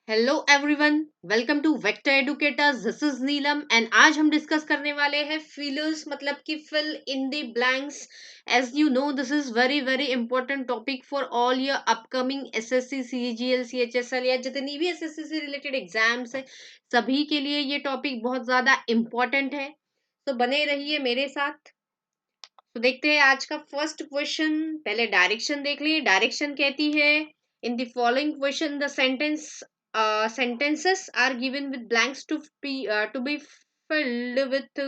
Hello everyone, welcome to Vector Educators. This is Neelam and आज हम discuss करने वाले हैं फिलर्स मतलब कि fill in the blanks. As you know this is very very important topic for all your upcoming SSC CGL CHSL या जितनी भी एसएससी से रिलेटेड एग्जाम्स है, सभी के लिए ये टॉपिक बहुत ज्यादा इंपॉर्टेंट है। तो बने रहिए मेरे साथ। तो देखते हैं आज का फर्स्ट क्वेश्चन। पहले डायरेक्शन देख लिए। डायरेक्शन कहती है in the following question the sentences are given with blanks to be filled with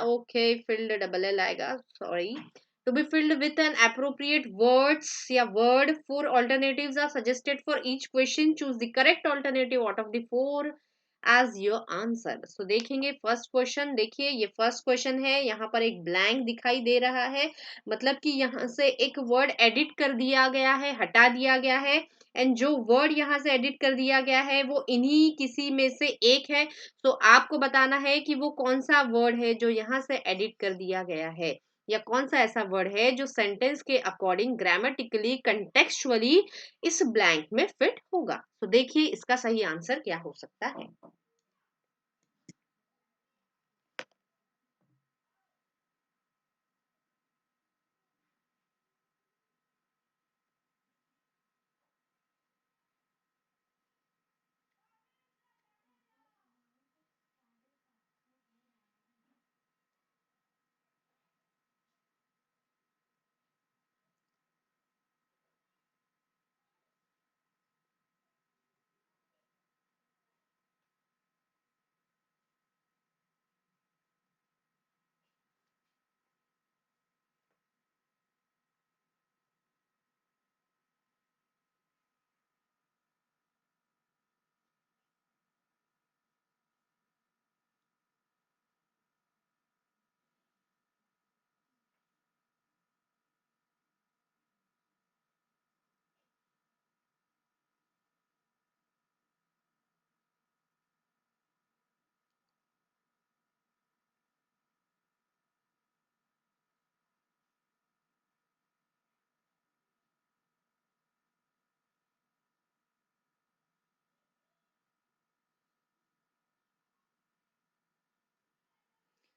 okay filled double l आएगा, sorry, to be filled with an appropriate words या word. Four alternatives are suggested for each question. Choose the correct alternative out of the four as your answer. So देखेंगे first question. देखिए ये first question है, यहाँ पर एक blank दिखाई दे रहा है, मतलब कि यहाँ से एक वर्ड एडिट कर दिया गया है, हटा दिया गया है। एंड जो वर्ड यहाँ से एडिट कर दिया गया है वो इन्हीं किसी में से एक है। तो आपको बताना है कि वो कौन सा वर्ड है जो यहाँ से एडिट कर दिया गया है, या कौन सा ऐसा वर्ड है जो सेंटेंस के अकॉर्डिंग ग्रामेटिकली कंटेक्चुअली इस ब्लैंक में फिट होगा। तो देखिए इसका सही आंसर क्या हो सकता है।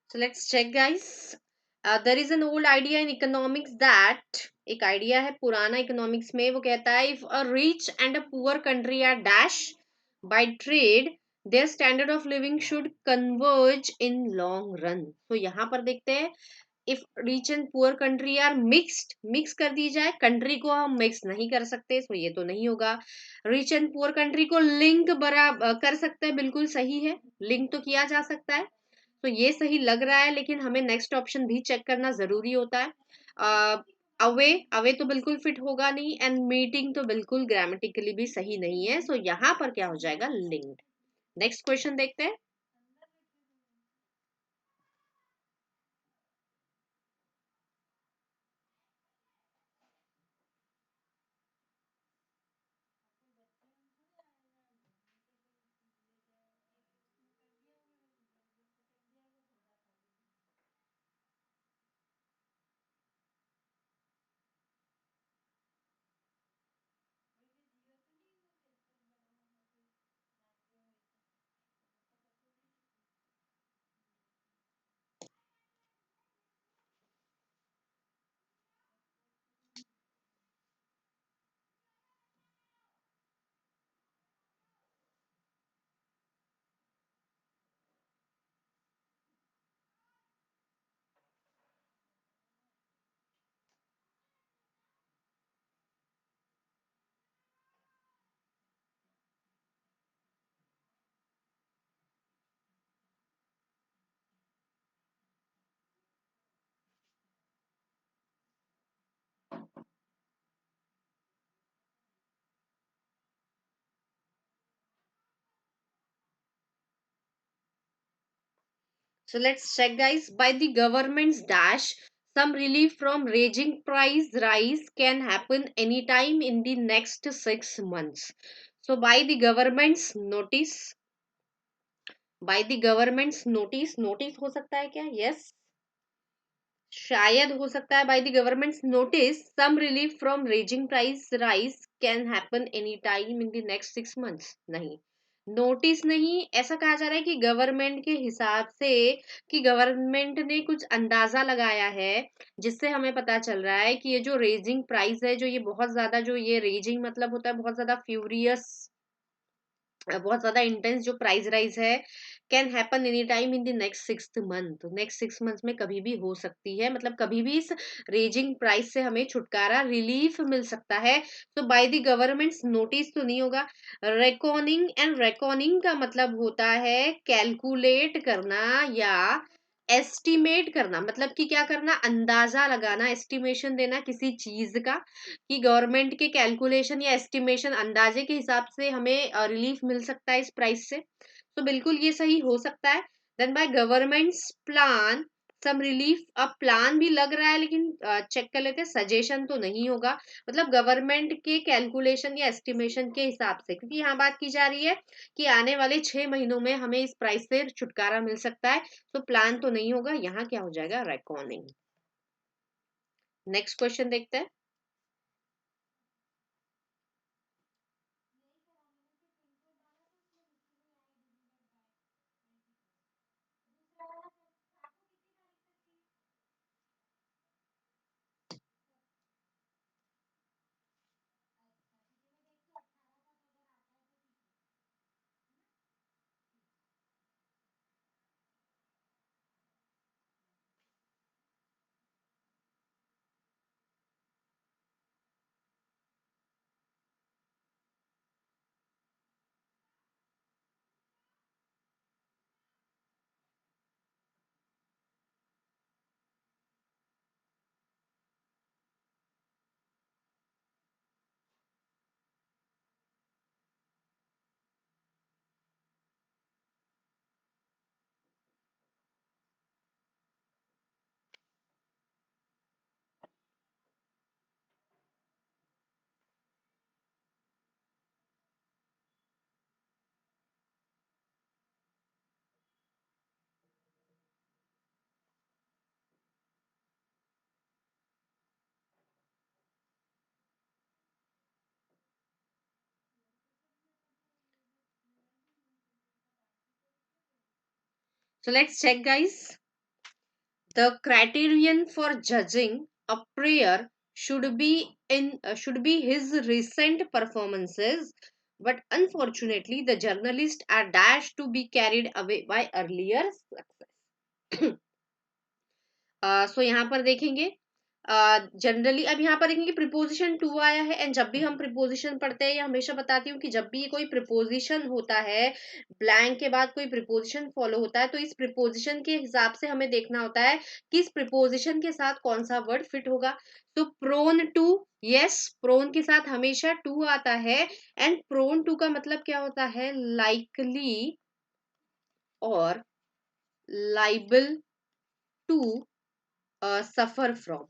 So let's check guys. There is an old idea in economics that एक आइडिया है पुराना इकोनॉमिक्स में, वो कहता है if a rich and a poor country are dash by trade their standard of living should converge in long run. तो यहाँ पर देखते हैं if rich and poor country are mixed, mix कर दी जाए, कंट्री को हम मिक्स नहीं कर सकते तो ये तो नहीं होगा। रिच एंड पुअर कंट्री को लिंक बराबर कर सकते हैं, बिल्कुल सही है, लिंक तो किया जा सकता है। तो ये सही लग रहा है, लेकिन हमें नेक्स्ट ऑप्शन भी चेक करना जरूरी होता है। अवे अवे तो बिल्कुल फिट होगा नहीं, एंड मीटिंग तो बिल्कुल ग्रामेटिकली भी सही नहीं है। सो यहाँ पर क्या हो जाएगा, लिंक्ड। नेक्स्ट क्वेश्चन देखते हैं। So let's check guys. By the government's dash, some relief from raging price rise can happen anytime in the next 6 months. So by the government's notice, by the government's notice, notice हो सकता है क्या? Yes. शायद हो सकता है by the governments notice some relief from raising price rise can happen any time in the next 6 months. नहीं, notice नहीं, ऐसा कहा जा रहा है कि गवर्नमेंट के हिसाब से, कि गवर्नमेंट ने कुछ अंदाजा लगाया है जिससे हमें पता चल रहा है कि ये जो रेजिंग प्राइस है, जो ये बहुत ज्यादा, जो ये रेजिंग मतलब होता है बहुत ज्यादा फ्यूरियस, बहुत ज्यादा इंटेंस जो प्राइस राइज है, can happen any time in the next 6 month. तो नेक्स्ट 6 मंथ्स में कभी भी हो सकती है, मतलब कभी भी इस रेजिंग प्राइस से हमें छुटकारा, रिलीफ मिल सकता है। तो बाय द गवर्नमेंट्स नोटिस तो नहीं होगा। रेकॉनिंग, एंड रेकॉनिंग का मतलब होता है कैलकुलेट करना या एस्टिमेट करना, मतलब कि क्या करना, अंदाजा लगाना, एस्टिमेशन देना किसी चीज का, कि गवर्नमेंट के कैलकुलेशन या एस्टिमेशन, अंदाजे के हिसाब से हमें रिलीफ मिल सकता है इस प्राइस से। तो बिल्कुल ये सही हो सकता है। Then by governments plan some relief, अब प्लान भी लग रहा है लेकिन चेक कर लेते हैं, सजेशन तो नहीं होगा। मतलब गवर्नमेंट के कैलकुलेशन या एस्टिमेशन के हिसाब से, क्योंकि यहाँ बात की जा रही है कि आने वाले 6 महीनों में हमें इस प्राइस से छुटकारा मिल सकता है। तो प्लान तो नहीं होगा, यहाँ क्या हो जाएगा, रेकॉर्डिंग। नेक्स्ट क्वेश्चन देखते हैं। So let's check, guys. The criterion for judging a player should be his recent performances, but unfortunately the journalists are dashed to be carried away by earlier success. सो यहाँ पर देखेंगे generally, अब यहाँ पर देखेंगे preposition to आया है। And जब भी हम प्रिपोजिशन पढ़ते हैं, या हमेशा बताती हूँ कि जब भी कोई प्रिपोजिशन होता है, ब्लैंक के बाद कोई प्रिपोजिशन फॉलो होता है, तो इस प्रिपोजिशन के हिसाब से हमें देखना होता है कि इस प्रिपोजिशन के साथ कौन सा वर्ड फिट होगा। तो प्रोन टू, यस, प्रोन के साथ हमेशा टू आता है। एंड प्रोन टू का मतलब क्या होता है, लाइकली और लाइबल टू सफर फ्रॉम,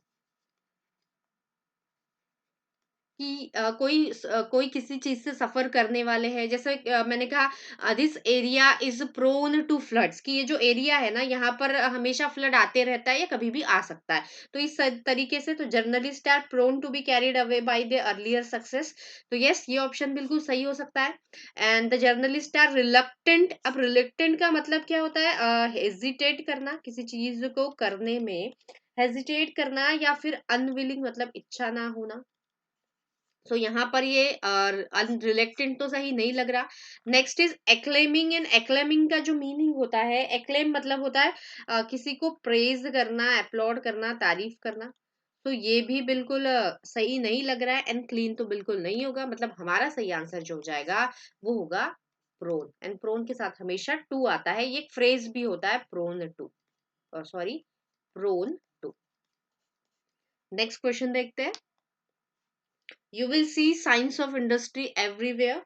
कि कोई किसी चीज से सफर करने वाले हैं। जैसे मैंने कहा this area is prone to floods, कि ये जो एरिया है ना, यहाँ पर हमेशा फ्लड आते रहता है या कभी भी आ सकता है। तो इस तरीके से तो journalist are prone to be carried away by the earlier success. तो यस, ये ऑप्शन बिल्कुल सही हो सकता है। And the journalist are reluctant, अब रिलक्टेंट का मतलब क्या होता है, हेजिटेट करना किसी चीज को करने में, हेजिटेट करना, या फिर अनविलिंग मतलब इच्छा ना होना। सो यहाँ पर ये अनरिलेक्टेड तो सही नहीं लग रहा। नेक्स्ट इज एक्लेमिंग, एंड एक्लेमिंग का जो मीनिंग होता है, एक्लेम मतलब होता है किसी को प्रेज करना, अपलॉड करना, तारीफ करना। तो ये भी बिल्कुल सही नहीं लग रहा है। एंड क्लीन तो बिल्कुल नहीं होगा, मतलब हमारा सही आंसर जो हो जाएगा वो होगा प्रोन। एंड प्रोन के साथ हमेशा टू आता है, ये एक फ्रेज भी होता है, prone to, sorry, prone to. Next question देखते हैं। You will see signs of industry everywhere,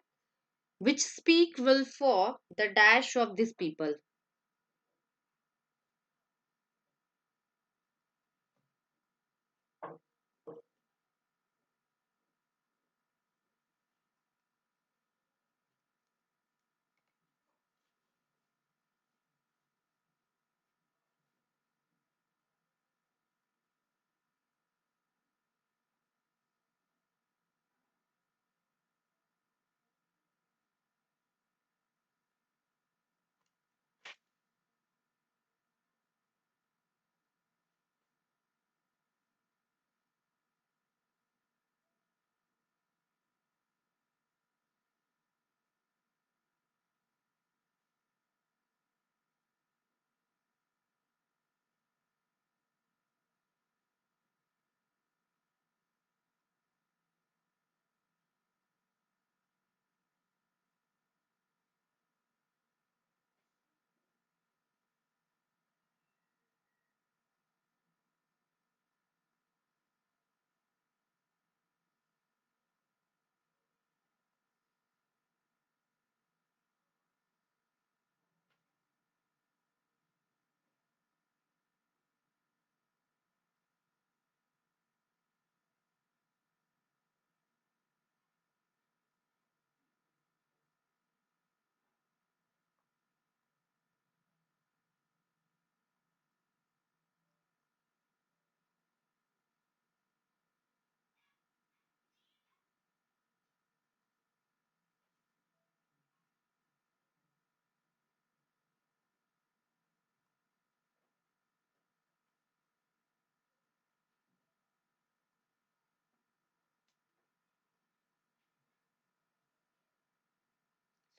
which speak well for the dash of these people.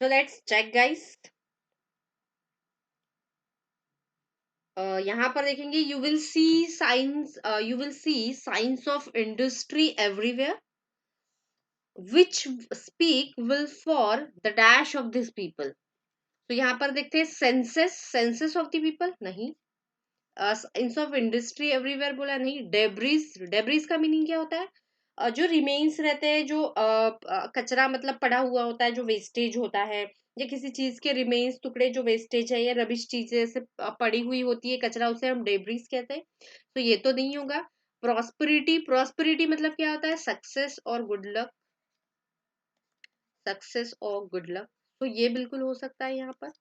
So let's check guys. यहाँ पर देखेंगे you will see science of industry everywhere which speak will for the dash of this people. तो यहाँ पर देखते हैं senses of the people नहीं, science of industry everywhere बोला नहीं, डेब्रीज का मीनिंग क्या होता है? जो रिमेन्स रहते हैं, जो कचरा मतलब पड़ा हुआ होता है, जो वेस्टेज होता है, या किसी चीज के रिमेन्स टुकड़े जो वेस्टेज है या रबिश चीजें ऐसे पड़ी हुई होती है कचरा, उसे हम डेब्रीज कहते हैं. तो ये तो नहीं होगा. प्रॉस्पेरिटी मतलब क्या होता है? सक्सेस और गुड लक. तो ये बिल्कुल हो सकता है यहाँ पर.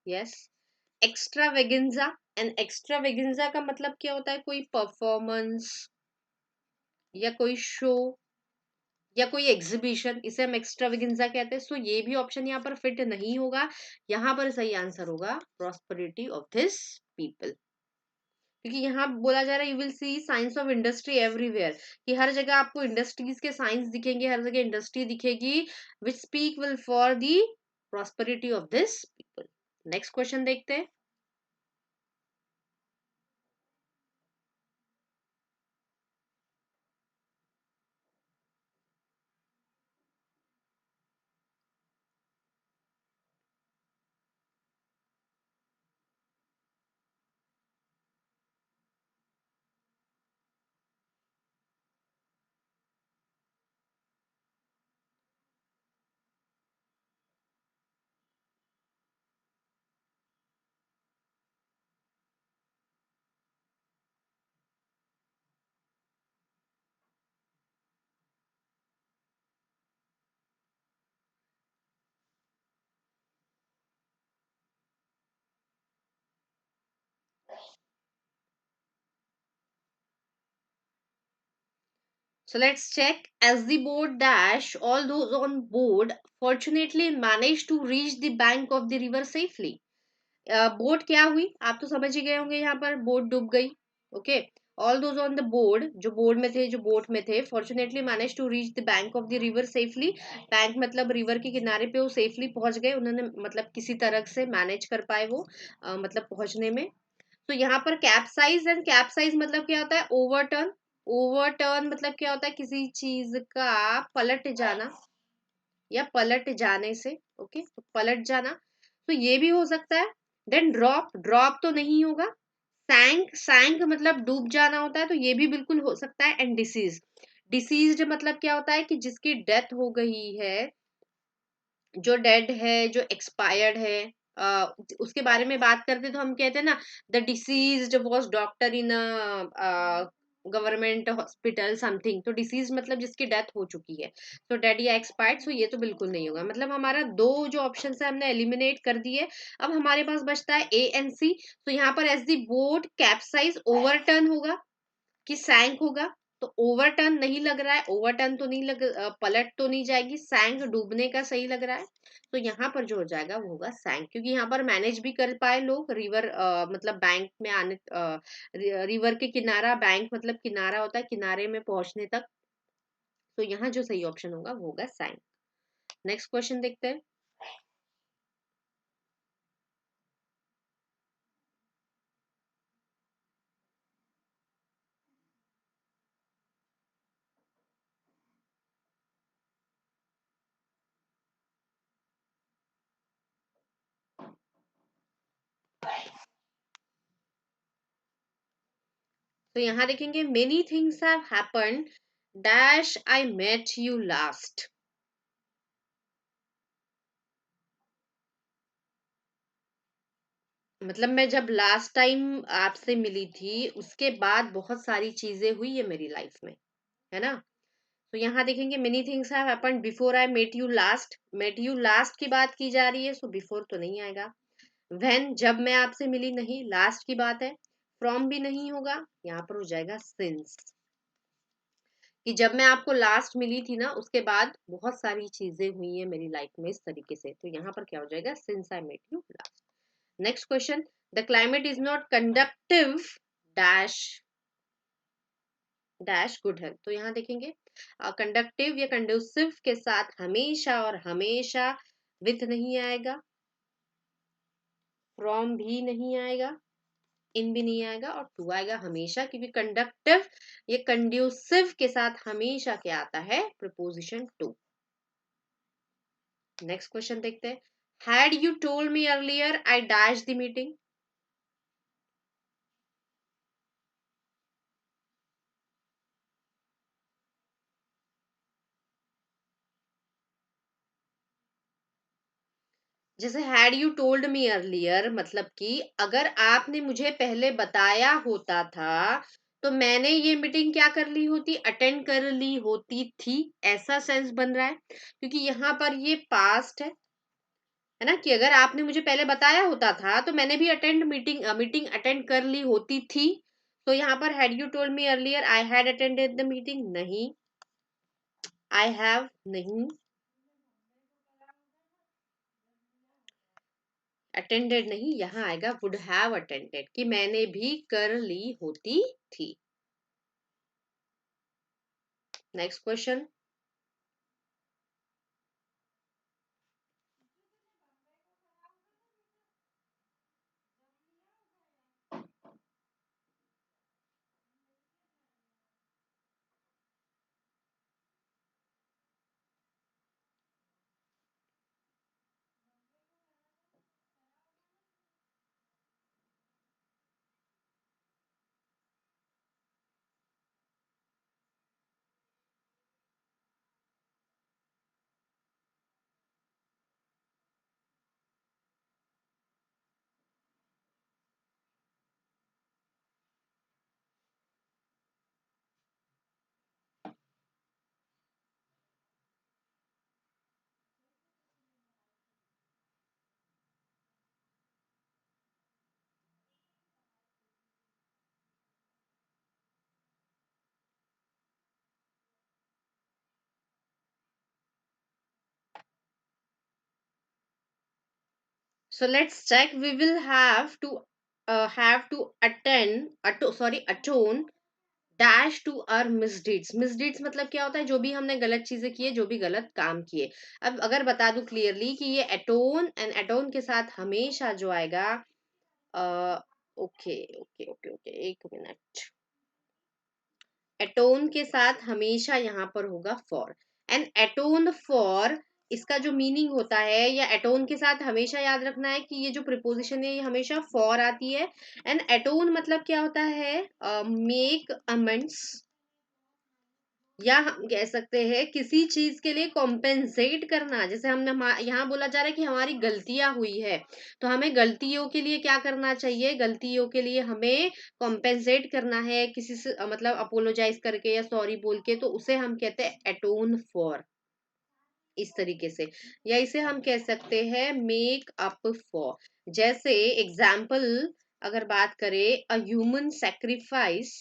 यस. एक्स्ट्रावेगेंजा. एंड एक्स्ट्रावेगेंजा का मतलब क्या होता है? कोई परफॉर्मेंस या कोई शो या कोई एग्जीबिशन, इसे हम एक्स्ट्रावेगेंजा कहते हैं. सो ये भी ऑप्शन यहाँ पर फिट नहीं होगा. यहाँ पर सही आंसर होगा प्रॉस्पेरिटी ऑफ दिस पीपल. क्योंकि यहाँ बोला जा रहा है you will see science of industry everywhere, कि हर जगह आपको इंडस्ट्रीज के साइंस दिखेंगे, हर जगह इंडस्ट्री दिखेगी which speak will for the prosperity of this people. Next question देखते हैं. So let's check. As the boat dash, all those on board fortunately managed to reach the bank of the river safely. Boat क्या हुई? आप तो समझ ही गए होंगे, यहाँ पर बोट डूब गई. Okay. All those on the board, जो बोर्ड में थे, जो बोट में थे, fortunately manage to reach the bank of the river safely. Bank मतलब रिवर के किनारे पे वो सेफली पहुंच गए, उन्होंने मतलब किसी तरह से मैनेज कर पाए वो मतलब पहुंचने में. तो यहाँ पर कैप्साइज, एंड कैप्साइज मतलब क्या होता है? ओवरटर्न. ओवरटर्न मतलब क्या होता है? किसी चीज का पलट जाना या पलट जाने से. ओके. तो पलट जाना. तो ये भी हो सकता है. Then drop. ड्रॉप तो नहीं होगा. सैंक मतलब डूब जाना होता है, तो ये भी बिल्कुल हो सकता है. एंड डिसीज्ड मतलब क्या होता है? कि जिसकी डेथ हो गई है, जो डेड है, जो एक्सपायर्ड है, उसके बारे में बात करते तो हम कहते हैं ना, the deceased was doctor in government hospital something. तो डिसीज मतलब जिसकी डेथ हो चुकी है, तो डेड या एक्सपायर्ड. सो ये तो बिल्कुल नहीं होगा. मतलब हमारा दो जो ऑप्शन है हमने एलिमिनेट कर दिए. अब हमारे पास बचता है ए एंड सी. तो यहाँ पर as the boat capsize, overturn होगा कि सैंक होगा. तो ओवरटर्न नहीं लग रहा है, ओवरटर्न तो नहीं पलट तो नहीं जाएगी. सैंक डूबने का सही लग रहा है. तो यहाँ पर जो हो जाएगा वो होगा सैंक, क्योंकि यहाँ पर मैनेज भी कर पाए लोग रिवर मतलब बैंक में आने, रिवर के किनारा, बैंक मतलब किनारा होता है, किनारे में पहुंचने तक. तो यहाँ जो सही ऑप्शन होगा वो होगा सैंक. नेक्स्ट क्वेश्चन देखते हैं. तो यहाँ देखेंगे many things have happened dash I met you last. मतलब मैं जब लास्ट टाइम आपसे मिली थी, उसके बाद बहुत सारी चीजें हुई है मेरी लाइफ में, है ना. तो यहाँ देखेंगे many things have happened before I met you last. Met you last की बात की जा रही है, सो बिफोर तो नहीं आएगा. व्हेन जब मैं आपसे मिली, नहीं, लास्ट की बात है. फ्रॉम भी नहीं होगा. यहाँ पर हो जाएगा सिंस, कि जब मैं आपको लास्ट मिली थी ना, उसके बाद बहुत सारी चीजें हुई है मेरी लाइफ में इस तरीके से. तो यहाँ पर क्या हो जाएगा? Since I met you last. Next question. The climate is not conductive dash dash good health. तो यहाँ देखेंगे कंडक्टिव या कंडूसिव के साथ हमेशा और हमेशा विथ नहीं आएगा, फ्रॉम भी नहीं आएगा, इन भी नहीं आएगा, और टू आएगा हमेशा, क्योंकि कंडक्टिव ये कंड्यूसिव के साथ हमेशा क्या आता है, प्रीपोजिशन टू। नेक्स्ट क्वेश्चन देखते हैं। Had you told me earlier I dash the meeting. जैसे had you told me earlier मतलब कि अगर आपने मुझे पहले बताया होता था तो मैंने ये मीटिंग क्या कर ली होती, अटेंड कर ली होती थी, ऐसा सेंस बन रहा है, क्योंकि यहाँ पर ये पास्ट है ना, कि अगर आपने मुझे पहले बताया होता था तो मैंने भी मीटिंग अटेंड कर ली होती थी। तो यहाँ पर had you told me earlier I had attended the meeting, नहीं, आई हैव नहीं, अटेंडेड नहीं, यहाँ आएगा वुड हैव अटेंडेड, कि मैंने भी कर ली होती थी। Next question. So let's check. We will have to atone dash to our misdeeds. Misdeeds मतलब क्या होता है, जो भी हमने गलत चीजें की है, जो भी गलत काम किए। अब अगर बता दूं क्लियरली कि ये एटोन एंड एटोन के साथ हमेशा जो आएगा, ओके ओके ओके ओके, एक मिनट, एटोन के साथ हमेशा यहाँ पर होगा फॉर, एंड एटोन फॉर इसका जो मीनिंग होता है, या एटोन के साथ हमेशा याद रखना है कि ये जो प्रिपोजिशन है ये हमेशा फॉर आती है। एंड एटोन मतलब क्या होता है, मेक अमेंड्स, या हम कह सकते हैं किसी चीज के लिए कॉम्पेंसेट करना। जैसे हमने यहाँ बोला जा रहा है कि हमारी गलतियां हुई है, तो हमें गलतियों के लिए क्या करना चाहिए, गलतियों के लिए हमें कॉम्पेंसेट करना है किसी से, मतलब अपोलोजाइज करके या सॉरी बोल के, तो उसे हम कहते हैं एटोन फॉर, इस तरीके से। या इसे हम कह सकते हैं मेक अप फॉर। जैसे एग्जाम्पल अगर बात करें, a human sacrifice,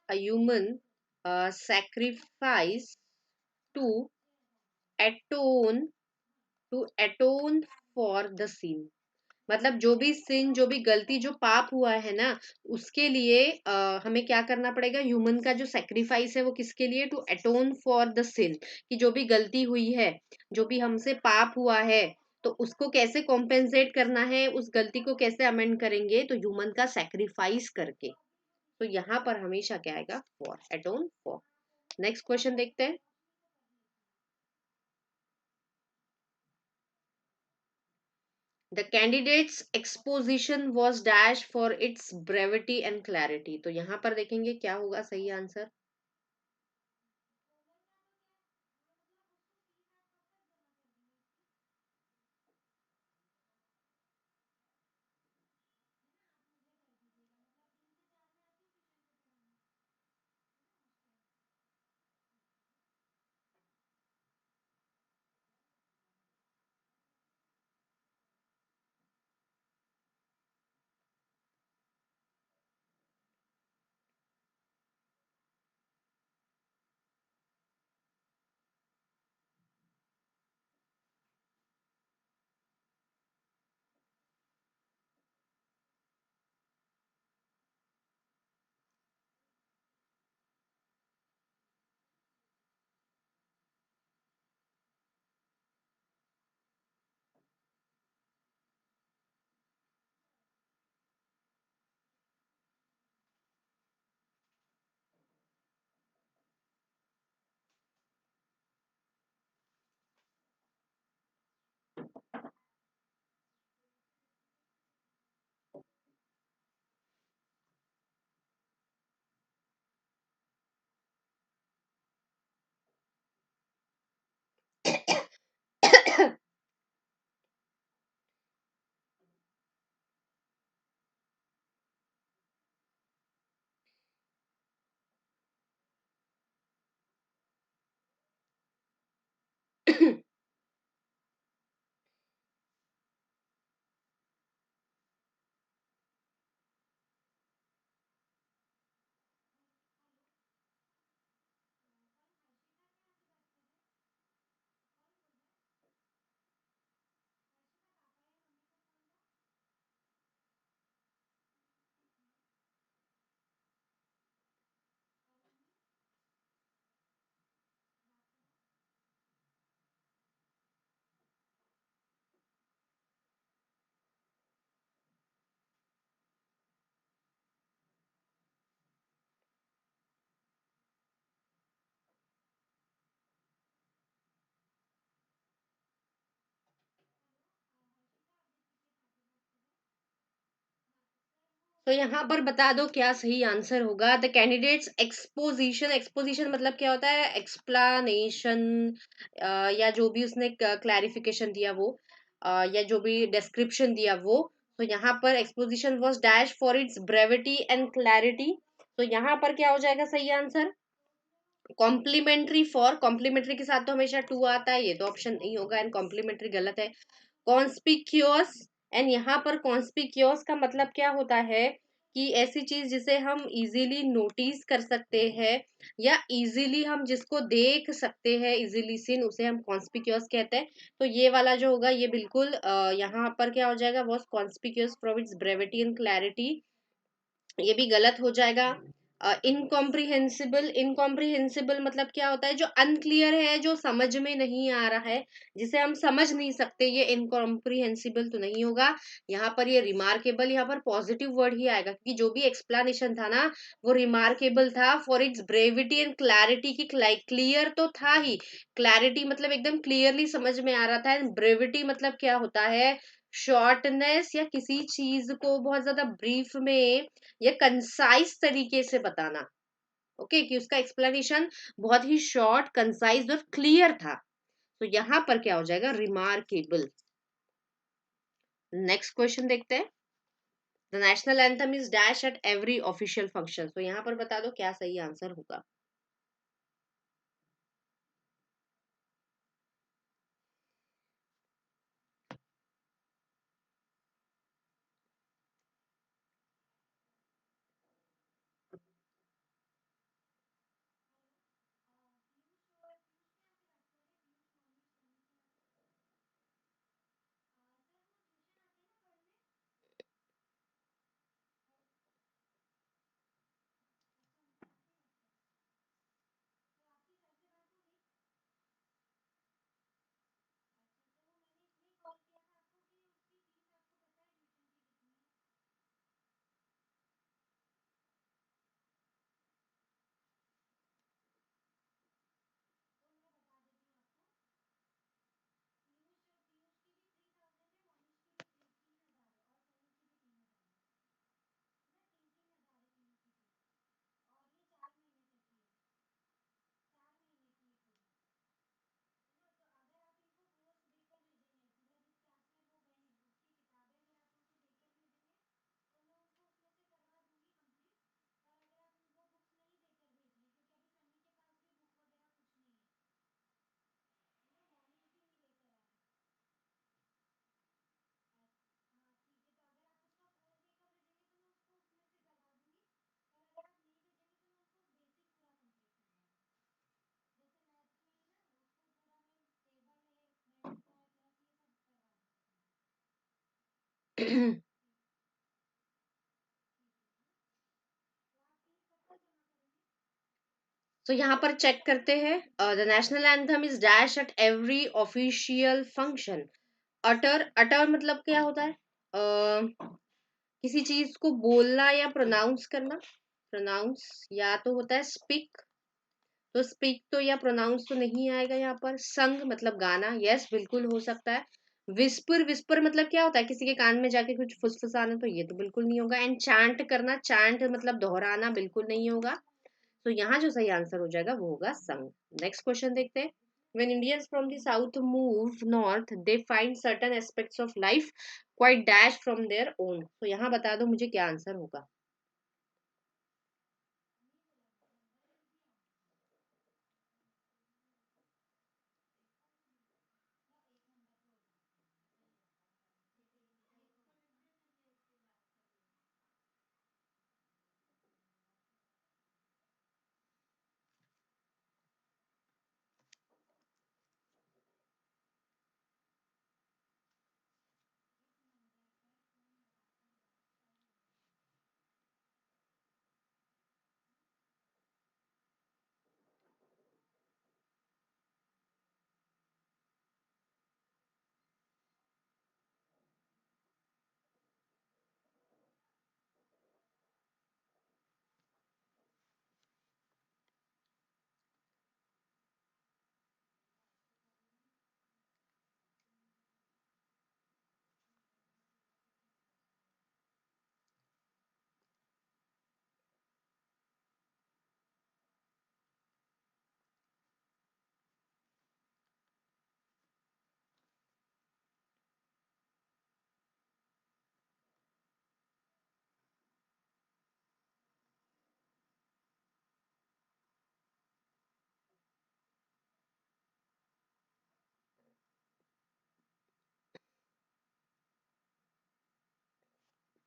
a human sacrifice to atone to atone for the sin। मतलब जो भी सिन, जो भी गलती, जो पाप हुआ है ना, उसके लिए हमें क्या करना पड़ेगा, ह्यूमन का जो सेक्रीफाइस है वो किसके लिए, टू एटोन फॉर द सिन, कि जो भी गलती हुई है, जो भी हमसे पाप हुआ है, तो उसको कैसे कॉम्पेंसेट करना है, उस गलती को कैसे अमेंड करेंगे, तो ह्यूमन का सेक्रीफाइस करके। तो यहाँ पर हमेशा क्या आएगा, फॉर, एटोन फॉर। नेक्स्ट क्वेश्चन देखते हैं। The candidates exposition was dash for its brevity and clarity. तो यहाँ पर देखेंगे क्या होगा सही आंसर। तो यहाँ पर बता दो क्या सही आंसर होगा। द कैंडिडेट्स एक्सपोजिशन, एक्सपोजिशन मतलब क्या होता है, एक्सप्लानेशन, या जो भी उसने क्लैरिफिकेशन दिया वो, या जो भी डिस्क्रिप्शन दिया वो। तो यहाँ पर exposition was dash for its brevity and clarity. तो यहाँ पर क्या हो जाएगा सही आंसर, कॉम्प्लीमेंट्री फॉर, कॉम्प्लीमेंट्री के साथ तो हमेशा टू आता है, ये तो ऑप्शन नहीं होगा, एंड कॉम्प्लीमेंट्री गलत है। कॉन्स्पिक्यूअस, एंड यहाँ पर कॉन्स्पिक्यूअस का मतलब क्या होता है कि ऐसी चीज जिसे हम इजीली नोटिस कर सकते हैं, या इजीली हम जिसको देख सकते हैं, इजीली सीन, उसे हम कॉन्स्पिक्यूअस कहते हैं। तो ये वाला जो होगा ये बिल्कुल यहाँ पर क्या हो जाएगा, was conspicuous for its brevity and clarity, ये भी गलत हो जाएगा। इनकॉम्प्रिहेंसिबल, इनकॉम्प्रिहेंसिबल मतलब क्या होता है, जो अनक्लियर है, जो समझ में नहीं आ रहा है, जिसे हम समझ नहीं सकते, ये इनकॉम्प्रिहेंसिबल तो नहीं होगा। यहाँ पर ये रिमार्केबल, यहाँ पर पॉजिटिव वर्ड ही आएगा, क्योंकि जो भी एक्सप्लेनेशन था ना वो रिमार्केबल था for its brevity and clarity की। क्लियर तो था ही, क्लैरिटी मतलब एकदम क्लियरली समझ में आ रहा था, एंड ब्रेविटी मतलब क्या होता है, शॉर्टनेस, या किसी चीज को बहुत ज्यादा ब्रीफ में या कंसाइज तरीके से बताना। ओके, कि उसका एक्सप्लेनेशन बहुत ही शॉर्ट, कंसाइज और क्लियर था। तो यहां पर क्या हो जाएगा, रिमार्केबल। नेक्स्ट क्वेश्चन देखते हैं। The national anthem is dash at every official function. तो यहां पर बता दो क्या सही आंसर होगा। तो यहाँ पर चेक करते हैं। The national anthem is dash at every official function. Utter, utter मतलब क्या होता है, किसी चीज को बोलना या प्रोनाउंस करना। प्रोनाउंस या तो होता है स्पीक, तो स्पीक तो या प्रोनाउंस तो नहीं आएगा यहाँ पर। संग मतलब गाना, यस बिल्कुल हो सकता है। विस्पर, विस्पर मतलब क्या होता है, किसी के कान में जाके कुछ फुसफुसाना, तो ये तो बिल्कुल नहीं होगा। एंड चांट करना, चांट मतलब दोहराना, बिल्कुल नहीं होगा। तो यहाँ जो सही आंसर हो जाएगा वो होगा संग। नेक्स्ट क्वेश्चन देखते हैं। When Indians from the south move north, they find certain aspects of life quite dash from their own. तो यहाँ बता दो मुझे क्या आंसर होगा.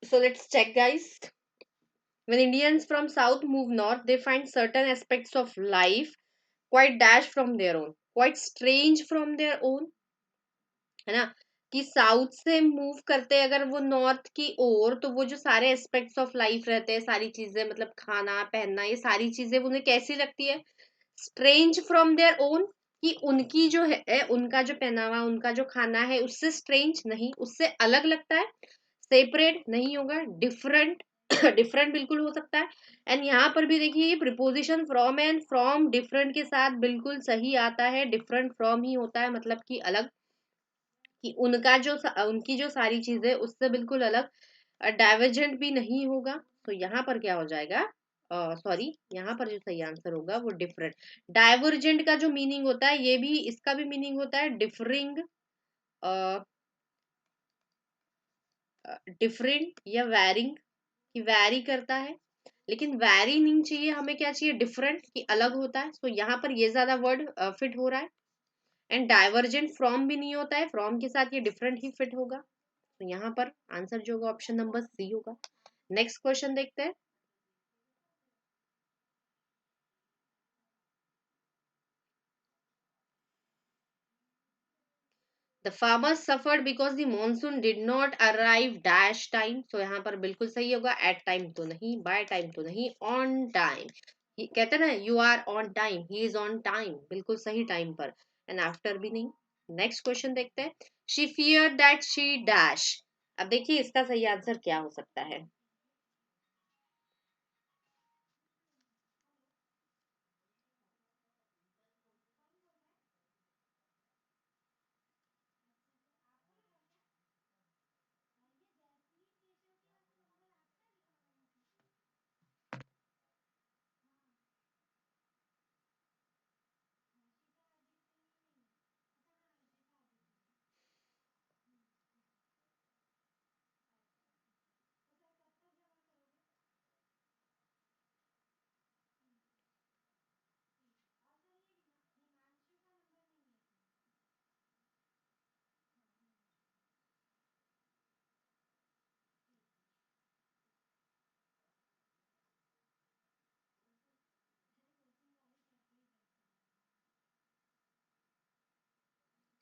So let's check, guys. When Indians from south move north, they find certain aspects of life quite dash from their own, quite strange from their own. है ना. कि साउथ से मूव करते हैं अगर वो नॉर्थ की ओर, तो वो जो सारे एस्पेक्ट्स ऑफ लाइफ रहते हैं, सारी चीजें मतलब खाना पहनना, ये सारी चीजें उन्हें कैसी लगती है, स्ट्रेंज फ्रॉम देयर ओन. कि उनकी जो है, उनका जो पहनावा, उनका जो खाना है, उससे स्ट्रेंज नहीं, उससे अलग लगता है. सेपरेट नहीं होगा, डिफरेंट. डिफरेंट बिल्कुल हो सकता है. एंड यहाँ पर भी देखिए, ये preposition from and from different के साथ बिल्कुल सही आता है. डिफरेंट फ्रॉम ही होता है, मतलब कि अलग. कि उनका जो उनकी जो सारी चीजें उससे बिल्कुल अलग. डाइवर्जेंट भी नहीं होगा. तो यहाँ पर क्या हो जाएगा, सॉरी, यहाँ पर जो सही आंसर होगा वो डिफरेंट. डाइवर्जेंट का जो मीनिंग होता है, ये भी इसका भी मीनिंग होता है डिफरिंग, डिफरेंट या वैरिंग. कि वैरी करता है. लेकिन वैरी नहीं चाहिए हमें, क्या चाहिए, डिफरेंट, कि अलग होता है. तो यहाँ पर ये ज्यादा वर्ड फिट हो रहा है. एंड डाइवर्जेंट फ्रॉम भी नहीं होता है, फ्रॉम के साथ ये डिफरेंट ही फिट होगा. तो यहाँ पर आंसर जो होगा ऑप्शन नंबर सी होगा. नेक्स्ट क्वेश्चन देखते हैं. The farmers suffered because the monsoon did not arrive dash time. तो यहाँ पर बिल्कुल सही होगा. एट टाइम तो नहीं, बाय टाइम तो नहीं, ऑन टाइम. कहते हैं ना, you are on time, he is on time, बिल्कुल सही टाइम पर. एंड आफ्टर भी नहीं. नेक्स्ट क्वेश्चन देखते हैं. She fear that she dash. अब देखिए इसका सही आंसर क्या हो सकता है.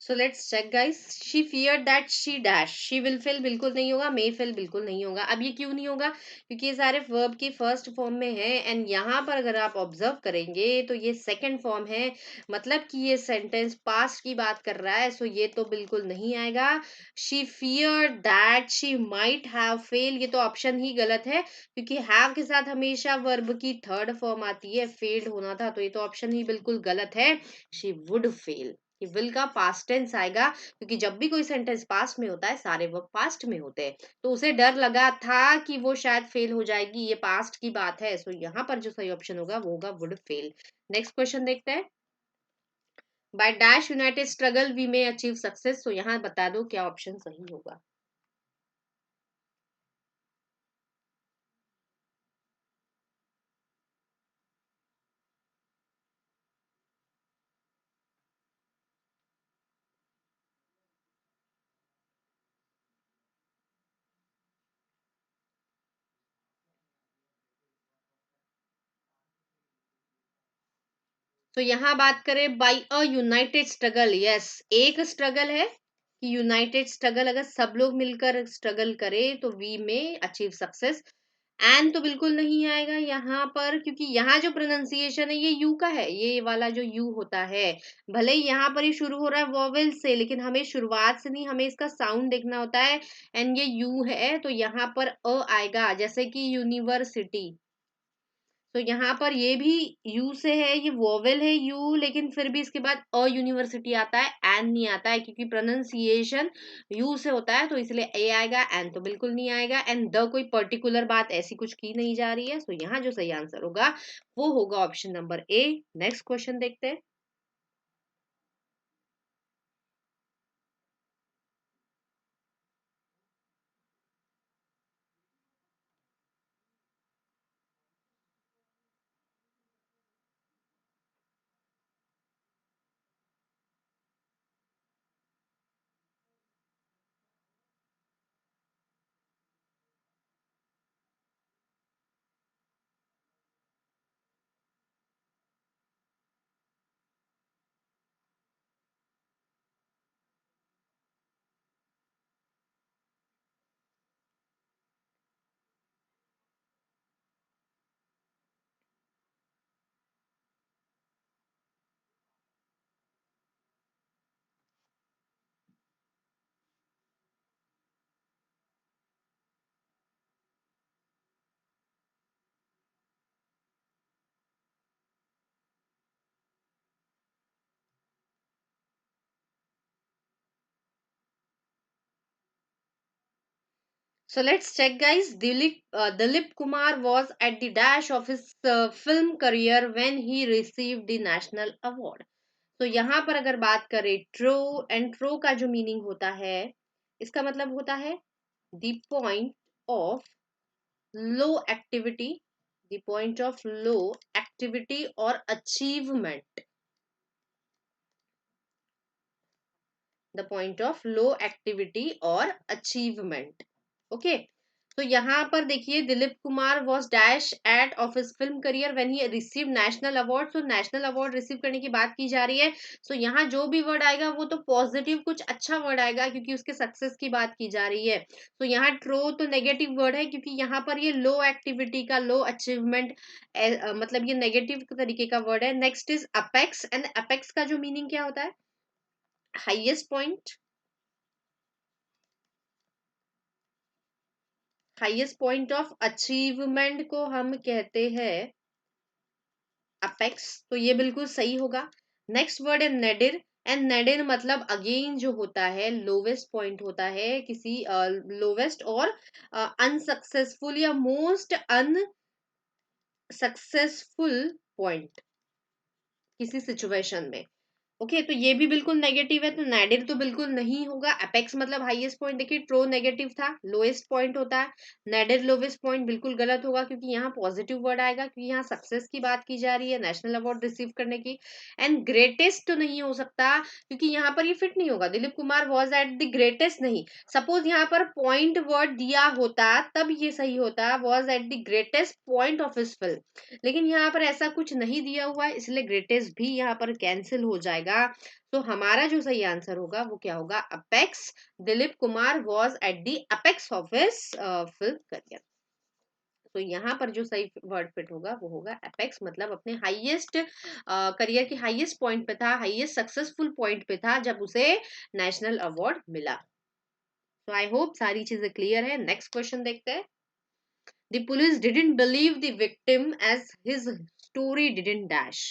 So let's check guys. She fear that she dash. She will fill बिल्कुल नहीं होगा, मे फिल बिल्कुल नहीं होगा. अब ये क्यों नहीं होगा, क्योंकि ये सारे वर्ब की फर्स्ट फॉर्म में है. एंड यहाँ पर अगर आप ऑब्जर्व करेंगे तो ये सेकंड फॉर्म है. मतलब कि ये सेंटेंस पास्ट की बात कर रहा है. सो ये तो बिल्कुल नहीं आएगा. She fear that she might have fail, ये तो ऑप्शन ही गलत है, क्योंकि हैव के साथ हमेशा वर्ब की थर्ड फॉर्म आती है. फेल्ड होना था, तो ये तो ऑप्शन ही बिल्कुल गलत है. She would fail. कि विल का पास्ट टेंस आएगा, क्योंकि जब भी कोई सेंटेंस पास्ट में होता है, सारे वर्ब पास्ट में होते हैं. तो उसे डर लगा था कि वो शायद फेल हो जाएगी, ये पास्ट की बात है. सो यहाँ पर जो सही ऑप्शन होगा वो होगा वुड फेल. नेक्स्ट क्वेश्चन देखते हैं. By dash united struggle we may achieve success. तो यहाँ बता दो क्या ऑप्शन सही होगा। तो यहाँ बात करें by a United struggle, yes, एक स्ट्रगल है कि यूनाइटेड स्ट्रगल, अगर सब लोग मिलकर स्ट्रगल करे तो वी में अचीव सक्सेस। एंड तो बिल्कुल नहीं आएगा यहाँ पर, क्योंकि यहाँ जो प्रोनाउंसिएशन है ये यू का है, ये वाला जो यू होता है, भले ही यहाँ पर ही शुरू हो रहा है वॉवेल से, लेकिन हमें शुरुआत से नहीं, हमें इसका साउंड देखना होता है। एंड ये यू है तो यहाँ पर अ आएगा, जैसे कि यूनिवर्सिटी। तो यहाँ पर ये भी यू से है, ये वोवेल है यू, लेकिन फिर भी इसके बाद अ यूनिवर्सिटी आता है, एन नहीं आता है, क्योंकि प्रोनाउंसिएशन यू से होता है, तो इसलिए ए आएगा, एन तो बिल्कुल नहीं आएगा। एंड द कोई पर्टिकुलर बात ऐसी कुछ की नहीं जा रही है, तो यहाँ जो सही आंसर होगा वो होगा option number A. Next question देखते हैं। So let's check, guys. Dilip Kumar was at the dash of his film career when he received the national award. तो यहाँ पर अगर बात करें ट्रो एंड ट्रो का जो मीनिंग होता है, इसका मतलब होता है the point of low activity, the point of low activity और achievement, the point of low activity और अचीवमेंट। ओके, तो यहाँ पर देखिए Dilip Kumar was dash at of his film career when he receive national award. तो नेशनल अवार्ड रिसीव करने की बात की जा रही है। तो यहाँ जो भी वर्ड आएगा वो तो पॉजिटिव कुछ अच्छा वर्ड आएगा, क्योंकि उसके सक्सेस की बात की जा रही है। तो यहाँ ट्रो तो नेगेटिव वर्ड है, क्योंकि यहाँ पर ये लो एक्टिविटी का लो अचीवमेंट मतलब ये नेगेटिव तरीके का वर्ड है। Next is apex, and apex का जो मीनिंग क्या होता है, highest point, highest point of achievement को हम कहते हैं अपेक्स। तो ये बिल्कुल सही होगा। नेक्स्ट वर्ड है नेडिर, एंड नेडिर मतलब अगेन जो होता है लोवेस्ट पॉइंट होता है किसी लोवेस्ट और अनसक्सेसफुल या मोस्ट अनसक्सेसफुल पॉइंट किसी सिचुएशन में। ओके, तो ये भी बिल्कुल नेगेटिव है, तो नैडिर तो बिल्कुल नहीं होगा। अपेक्स मतलब हाईएस्ट पॉइंट, देखिए ट्रो नेगेटिव था, लोएस्ट पॉइंट होता है। नैडिर लोवेस्ट पॉइंट बिल्कुल गलत होगा, क्योंकि यहाँ पॉजिटिव वर्ड आएगा, क्योंकि यहाँ सक्सेस की बात की जा रही है, नेशनल अवार्ड रिसीव करने की। एंड ग्रेटेस्ट तो नहीं हो सकता, क्योंकि यहाँ पर ये फिट नहीं होगा। Dilip Kumar was at the greatest नहीं, सपोज यहाँ पर पॉइंट वर्ड दिया होता तब ये सही होता, was at the greatest point of his film, लेकिन यहाँ पर ऐसा कुछ नहीं दिया हुआ है, इसलिए ग्रेटेस्ट भी यहाँ पर कैंसिल हो जाएगा। तो हमारा जो सही आंसर होगा वो क्या होगा, apex. Dilip Kumar was at the apex of his film career. तो यहाँ पर जो सही वर्ड फिट होगा वो होगा अपेक्स, मतलब अपने हाईएस्ट करियर के हाईएस्ट पॉइंट पे था, हाईएस्ट सक्सेसफुल पॉइंट पे था जब उसे नेशनल अवार्ड मिला। तो आई होप सारी चीजें क्लियर है। नेक्स्ट क्वेश्चन देखते हैं। The police didn't believe the victim as his story didn't dash.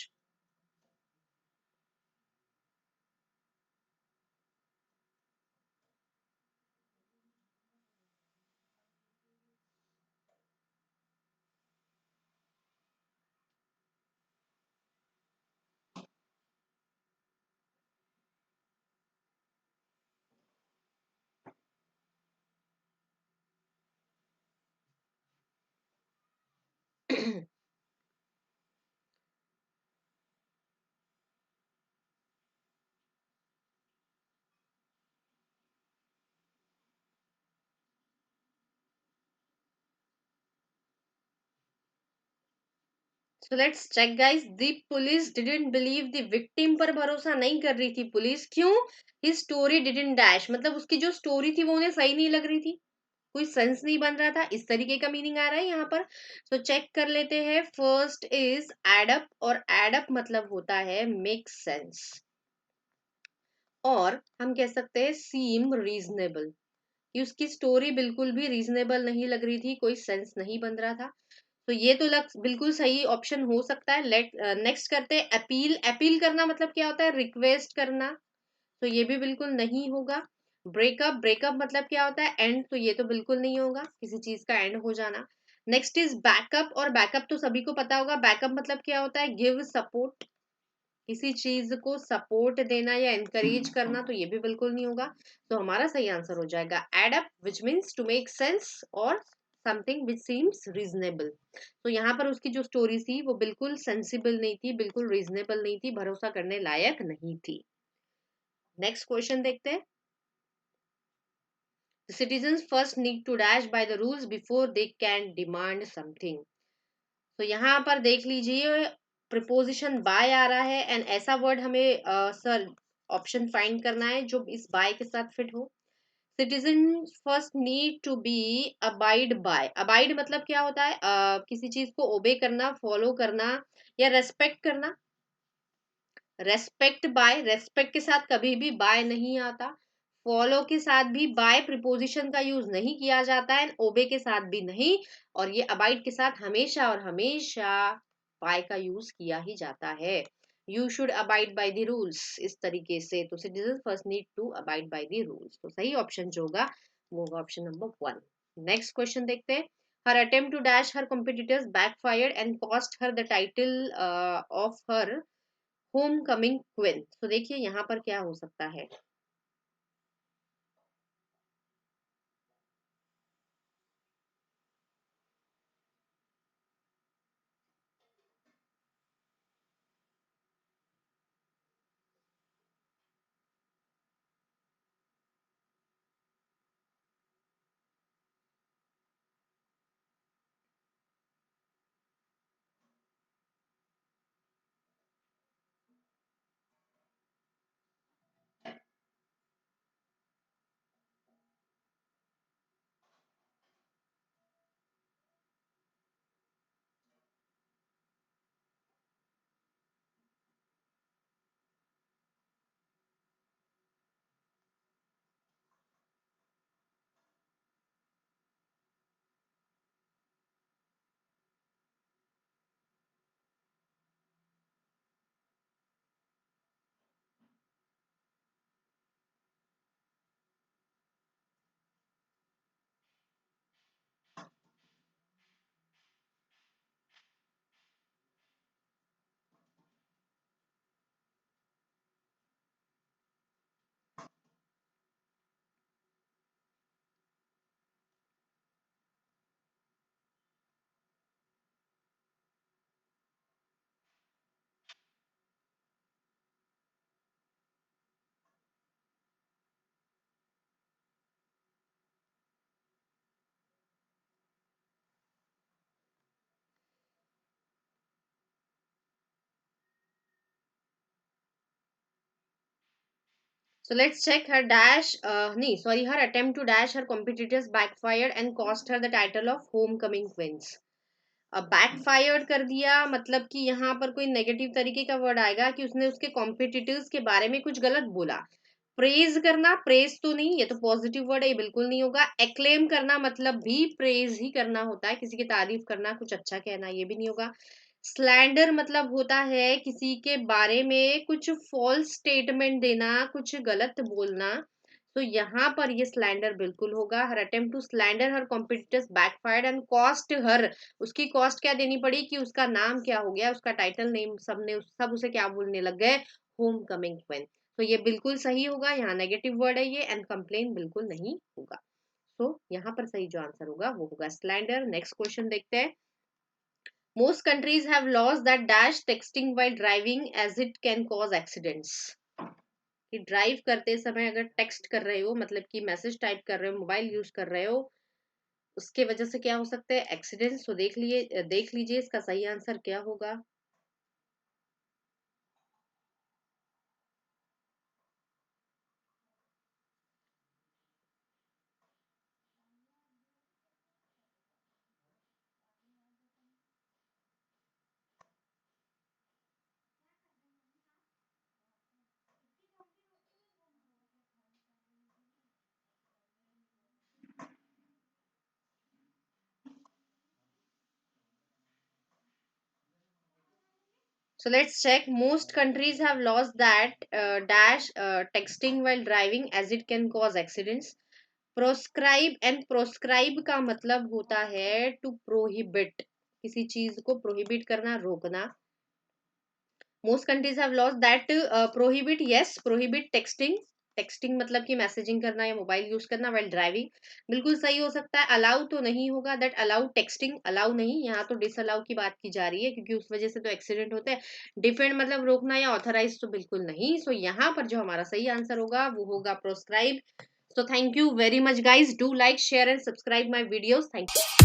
So let's check guys, the police didn't believe the victim, पर भरोसा नहीं कर रही थी पुलिस, क्यों? हिज स्टोरी डिडंट डैश, मतलब उसकी जो स्टोरी थी वो उन्हें सही नहीं लग रही थी, कोई सेंस नहीं बन रहा था, इस तरीके का मीनिंग आ रहा है यहाँ पर। सो चेक कर लेते हैं। फर्स्ट इज एडअप, और एडअप मतलब होता है मेक सेंस, और हम कह सकते हैं सीम रीजनेबल, कि उसकी स्टोरी बिल्कुल भी रीजनेबल नहीं लग रही थी, कोई सेंस नहीं बन रहा था। तो ये तो बिल्कुल सही ऑप्शन हो सकता है। लेट नेक्स्ट करते हैं अपील। अपील करना मतलब क्या होता है? रिक्वेस्ट करना, तो ये भी बिल्कुल नहीं होगा। ब्रेकअप, ब्रेकअप मतलब क्या होता है? एंड, तो ये तो बिल्कुल नहीं होगा, किसी चीज का एंड हो जाना। नेक्स्ट इज बैकअप, और बैकअप तो सभी को पता होगा, बैकअप मतलब क्या होता है? गिव सपोर्ट, किसी चीज को सपोर्ट देना या encourage करना, तो ये भी बिल्कुल नहीं होगा। तो हमारा सही आंसर हो जाएगा add up, which means to make sense, और समथिंग विच सीम्स रीजनेबल। तो यहाँ पर उसकी जो स्टोरी थी वो बिल्कुल सेंसिबल नहीं थी, बिल्कुल रीजनेबल नहीं थी, भरोसा करने लायक नहीं थी। नेक्स्ट क्वेश्चन देखते हैं। The citizens first need to dash by the rules before they can demand something. तो यहाँ पर देख लीजिए, प्रिपोजिशन बाय आ रहा है, एंड ऐसा वर्ड हमें सर ऑप्शन फाइंड करना है जो इस बाय के साथ फिट हो। Citizen first need to be abide by, abide मतलब क्या होता है? किसी चीज को ओबे करना, फॉलो करना, या रेस्पेक्ट करना। रेस्पेक्ट बाय, रेस्पेक्ट के साथ कभी भी बाय नहीं आता, फॉलो के साथ भी बाय प्रिपोजिशन का यूज नहीं किया जाता है, ओबे के साथ भी नहीं, और ये अबाइड के साथ हमेशा और हमेशा बाय का यूज किया ही जाता है। You should abide by the rules, इस तरीके से। तो citizen first need to abide by the rules, तो सही ऑप्शन जो होगा वो होगा ऑप्शन नंबर 1। नेक्स्ट क्वेश्चन देखते हैं। Her attempt to dash her competitors backfired and cost her the title of her homecoming queen. तो देखिए यहाँ पर क्या हो सकता है। So let's check. Her dash नहीं sorry, her attempt to dash her competitors backfired and cost her the title of homecoming queens. अब बैकफायर्ड कर दिया मतलब कि यहाँ पर कोई नेगेटिव तरीके का वर्ड आएगा, कि उसने उसके कॉम्पिटिटर्स के बारे में कुछ गलत बोला। प्रेज करना, प्रेज तो नहीं, ये तो पॉजिटिव वर्ड है, ये बिल्कुल नहीं होगा। एक्लेम करना मतलब भी प्रेज ही करना होता है, किसी की तारीफ करना, कुछ अच्छा कहना, ये भी नहीं होगा। स्लैंडर मतलब होता है किसी के बारे में कुछ फॉल्स स्टेटमेंट देना, कुछ गलत बोलना, तो यहाँ पर ये स्लैंडर बिल्कुल होगा। Her attempt to slander her competitors backfired and cost her, उसकी कॉस्ट क्या देनी पड़ी, कि उसका नाम क्या हो गया, उसका टाइटल नेम, सब उसे क्या बोलने लग गए, होम कमिंग क्वीन। तो ये बिल्कुल सही होगा, यहाँ नेगेटिव वर्ड है ये, एंड कंप्लेन बिल्कुल नहीं होगा। तो यहाँ पर सही जो आंसर होगा वो होगा स्लैंडर। नेक्स्ट क्वेश्चन देखते हैं। Most countries have laws that dash texting while driving as it can cause accidents. कि ड्राइव करते समय अगर टेक्स्ट कर रहे हो, मतलब कि मैसेज टाइप कर रहे हो, मोबाइल यूज कर रहे हो, उसके वजह से क्या हो सकता है, एक्सीडेंट्स। तो देख लीजिए इसका सही आंसर क्या होगा। So let's check. Most countries have laws that dash texting while driving as it can cause accidents. Proscribe and proscribe का मतलब होता है to prohibit, किसी चीज को prohibit करना, रोकना। Most countries have laws that prohibit, yes, prohibit texting. Texting मतलब कि मैसेजिंग करना या मोबाइल यूज करना वाइल ड्राइविंग, बिल्कुल सही हो सकता है। अलाउ तो नहीं होगा, दैट अलाउ टेक्सटिंग अलाउ नहीं, यहाँ तो डिसअलाउ की बात की जा रही है क्योंकि उस वजह से तो एक्सीडेंट होते हैं। डिफेंड मतलब रोकना या ऑथराइज तो बिल्कुल नहीं। सो यहाँ पर जो हमारा सही आंसर होगा वो होगा proscribe. So thank you very much guys. Do like, share and subscribe my videos. Thank you.